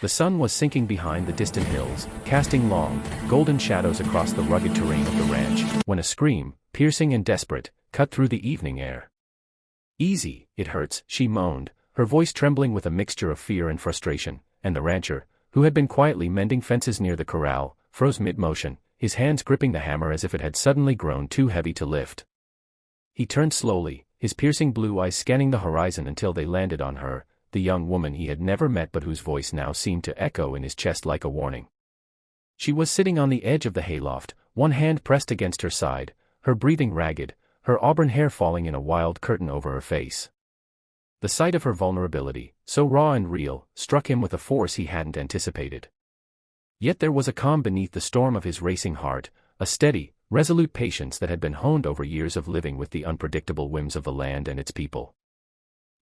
The sun was sinking behind the distant hills, casting long, golden shadows across the rugged terrain of the ranch, when a scream, piercing and desperate, cut through the evening air. "Easy, it hurts," she moaned, her voice trembling with a mixture of fear and frustration, and the rancher, who had been quietly mending fences near the corral, froze mid-motion, his hands gripping the hammer as if it had suddenly grown too heavy to lift. He turned slowly, his piercing blue eyes scanning the horizon until they landed on her, the young woman he had never met but whose voice now seemed to echo in his chest like a warning. She was sitting on the edge of the hayloft, one hand pressed against her side, her breathing ragged, her auburn hair falling in a wild curtain over her face. The sight of her vulnerability, so raw and real, struck him with a force he hadn't anticipated. Yet there was a calm beneath the storm of his racing heart, a steady, resolute patience that had been honed over years of living with the unpredictable whims of the land and its people.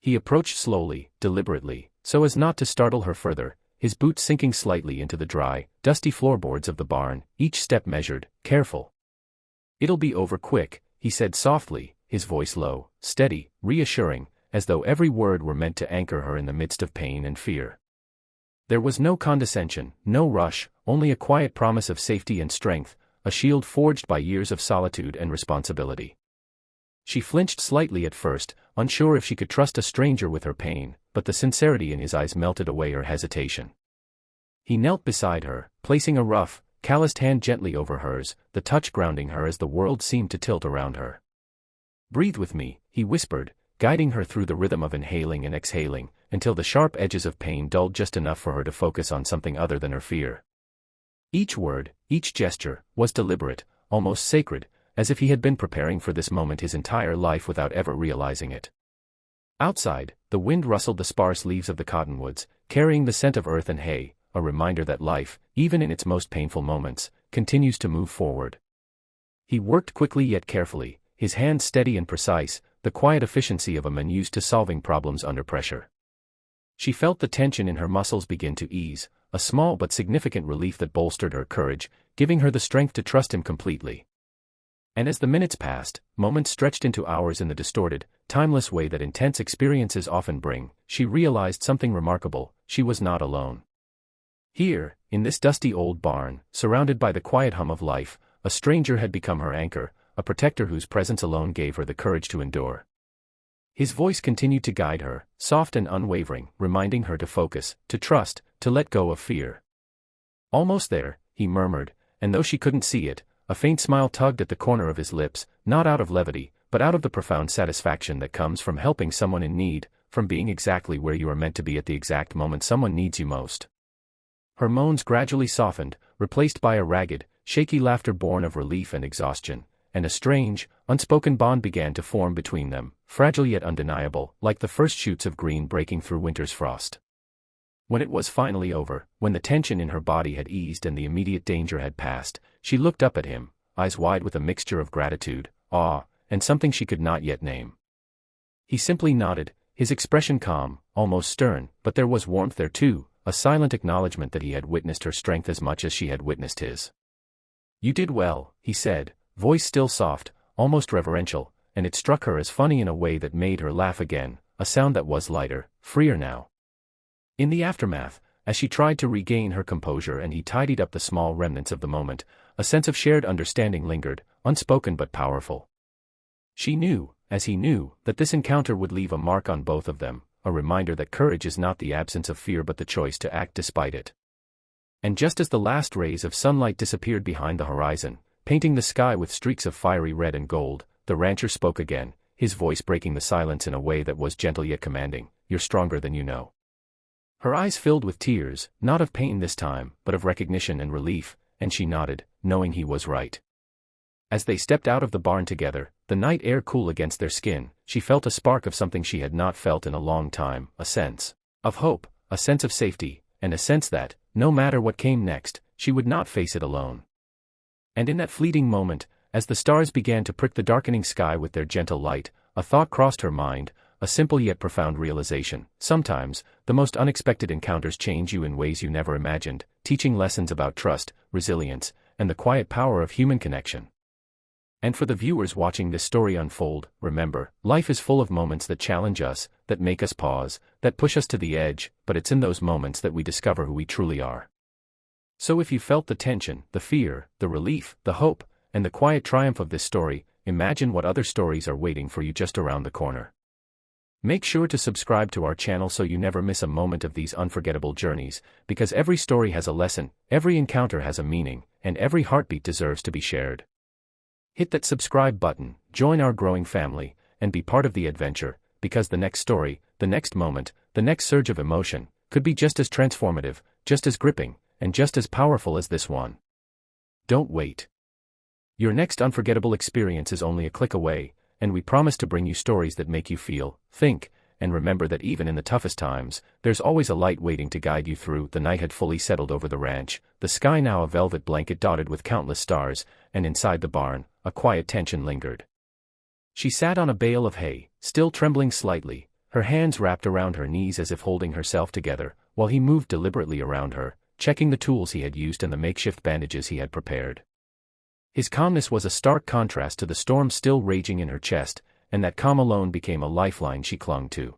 He approached slowly, deliberately, so as not to startle her further, his boots sinking slightly into the dry, dusty floorboards of the barn, each step measured, careful. "It'll be over quick," he said softly, his voice low, steady, reassuring, as though every word were meant to anchor her in the midst of pain and fear. There was no condescension, no rush, only a quiet promise of safety and strength, a shield forged by years of solitude and responsibility. She flinched slightly at first, unsure if she could trust a stranger with her pain, but the sincerity in his eyes melted away her hesitation. He knelt beside her, placing a rough, calloused hand gently over hers, the touch grounding her as the world seemed to tilt around her. "Breathe with me," he whispered, guiding her through the rhythm of inhaling and exhaling, until the sharp edges of pain dulled just enough for her to focus on something other than her fear. Each word, each gesture, was deliberate, almost sacred, as if he had been preparing for this moment his entire life without ever realizing it. Outside, the wind rustled the sparse leaves of the cottonwoods, carrying the scent of earth and hay, a reminder that life, even in its most painful moments, continues to move forward. He worked quickly yet carefully, his hands steady and precise, the quiet efficiency of a man used to solving problems under pressure. She felt the tension in her muscles begin to ease, a small but significant relief that bolstered her courage, giving her the strength to trust him completely. And as the minutes passed, moments stretched into hours in the distorted, timeless way that intense experiences often bring, she realized something remarkable: she was not alone. Here, in this dusty old barn, surrounded by the quiet hum of life, a stranger had become her anchor, a protector whose presence alone gave her the courage to endure. His voice continued to guide her, soft and unwavering, reminding her to focus, to trust, to let go of fear. "Almost there," he murmured, and though she couldn't see it, a faint smile tugged at the corner of his lips, not out of levity, but out of the profound satisfaction that comes from helping someone in need, from being exactly where you are meant to be at the exact moment someone needs you most. Her moans gradually softened, replaced by a ragged, shaky laughter born of relief and exhaustion, and a strange, unspoken bond began to form between them, fragile yet undeniable, like the first shoots of green breaking through winter's frost. When it was finally over, when the tension in her body had eased and the immediate danger had passed, she looked up at him, eyes wide with a mixture of gratitude, awe, and something she could not yet name. He simply nodded, his expression calm, almost stern, but there was warmth there too, a silent acknowledgement that he had witnessed her strength as much as she had witnessed his. "You did well," he said, voice still soft, almost reverential, and it struck her as funny in a way that made her laugh again, a sound that was lighter, freer now. In the aftermath, as she tried to regain her composure and he tidied up the small remnants of the moment, a sense of shared understanding lingered, unspoken but powerful. She knew, as he knew, that this encounter would leave a mark on both of them, a reminder that courage is not the absence of fear but the choice to act despite it. And just as the last rays of sunlight disappeared behind the horizon, painting the sky with streaks of fiery red and gold, the rancher spoke again, his voice breaking the silence in a way that was gentle yet commanding. "You're stronger than you know." Her eyes filled with tears, not of pain this time, but of recognition and relief, and she nodded, knowing he was right. As they stepped out of the barn together, the night air cool against their skin, she felt a spark of something she had not felt in a long time, a sense of hope, a sense of safety, and a sense that, no matter what came next, she would not face it alone. And in that fleeting moment, as the stars began to prick the darkening sky with their gentle light, a thought crossed her mind, a simple yet profound realization: sometimes, the most unexpected encounters change you in ways you never imagined, teaching lessons about trust, resilience, and the quiet power of human connection. And for the viewers watching this story unfold, remember, life is full of moments that challenge us, that make us pause, that push us to the edge, but it's in those moments that we discover who we truly are. So if you felt the tension, the fear, the relief, the hope, and the quiet triumph of this story, imagine what other stories are waiting for you just around the corner. Make sure to subscribe to our channel so you never miss a moment of these unforgettable journeys, because every story has a lesson, every encounter has a meaning, and every heartbeat deserves to be shared. Hit that subscribe button, join our growing family, and be part of the adventure, because the next story, the next moment, the next surge of emotion, could be just as transformative, just as gripping, and just as powerful as this one. Don't wait. Your next unforgettable experience is only a click away, and we promise to bring you stories that make you feel, think, and remember that even in the toughest times, there's always a light waiting to guide you through. The night had fully settled over the ranch, the sky now a velvet blanket dotted with countless stars, and inside the barn, a quiet tension lingered. She sat on a bale of hay, still trembling slightly, her hands wrapped around her knees as if holding herself together, while he moved deliberately around her, checking the tools he had used and the makeshift bandages he had prepared. His calmness was a stark contrast to the storm still raging in her chest, and that calm alone became a lifeline she clung to.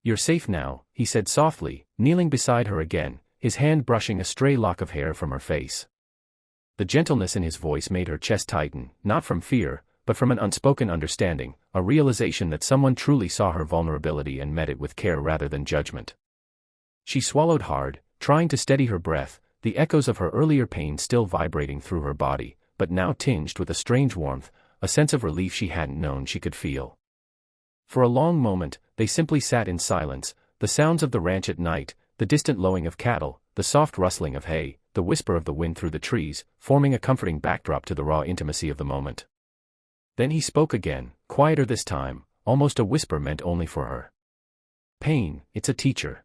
"You're safe now," he said softly, kneeling beside her again, his hand brushing a stray lock of hair from her face. The gentleness in his voice made her chest tighten, not from fear, but from an unspoken understanding, a realization that someone truly saw her vulnerability and met it with care rather than judgment. She swallowed hard, trying to steady her breath, the echoes of her earlier pain still vibrating through her body, but now tinged with a strange warmth, a sense of relief she hadn't known she could feel. For a long moment, they simply sat in silence, the sounds of the ranch at night, the distant lowing of cattle, the soft rustling of hay, the whisper of the wind through the trees, forming a comforting backdrop to the raw intimacy of the moment. Then he spoke again, quieter this time, almost a whisper meant only for her. "Pain, it's a teacher.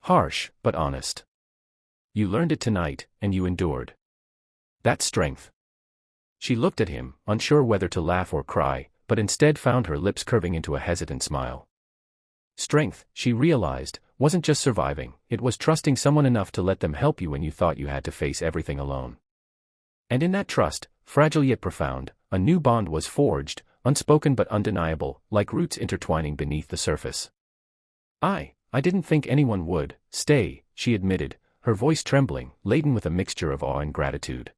Harsh, but honest. You learned it tonight, and you endured. That's strength." She looked at him, unsure whether to laugh or cry, but instead found her lips curving into a hesitant smile. Strength, she realized, wasn't just surviving, it was trusting someone enough to let them help you when you thought you had to face everything alone. And in that trust, fragile yet profound, a new bond was forged, unspoken but undeniable, like roots intertwining beneath the surface. I didn't think anyone would stay," she admitted, her voice trembling, laden with a mixture of awe and gratitude.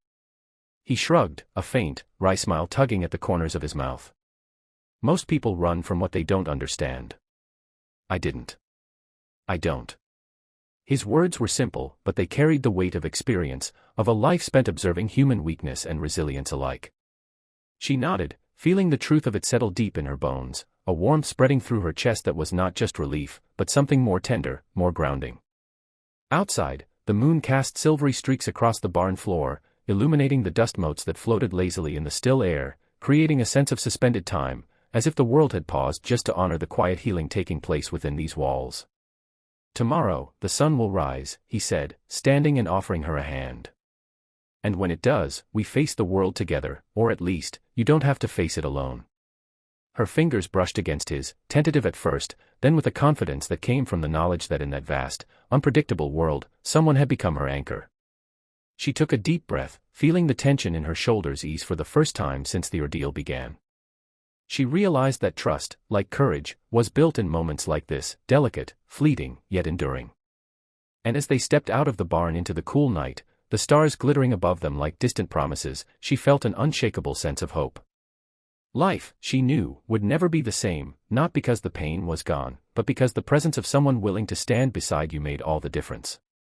He shrugged, a faint, wry smile tugging at the corners of his mouth. "Most people run from what they don't understand. I didn't. I don't." His words were simple, but they carried the weight of experience, of a life spent observing human weakness and resilience alike. She nodded, feeling the truth of it settle deep in her bones, a warmth spreading through her chest that was not just relief, but something more tender, more grounding. Outside, the moon cast silvery streaks across the barn floor, illuminating the dust motes that floated lazily in the still air, creating a sense of suspended time, as if the world had paused just to honor the quiet healing taking place within these walls. "Tomorrow, the sun will rise," he said, standing and offering her a hand. "And when it does, we face the world together, or at least, you don't have to face it alone." Her fingers brushed against his, tentative at first, then with a confidence that came from the knowledge that in that vast, unpredictable world, someone had become her anchor. She took a deep breath, feeling the tension in her shoulders ease for the first time since the ordeal began. She realized that trust, like courage, was built in moments like this, delicate, fleeting, yet enduring. And as they stepped out of the barn into the cool night, the stars glittering above them like distant promises, she felt an unshakable sense of hope. Life, she knew, would never be the same, not because the pain was gone, but because the presence of someone willing to stand beside you made all the difference.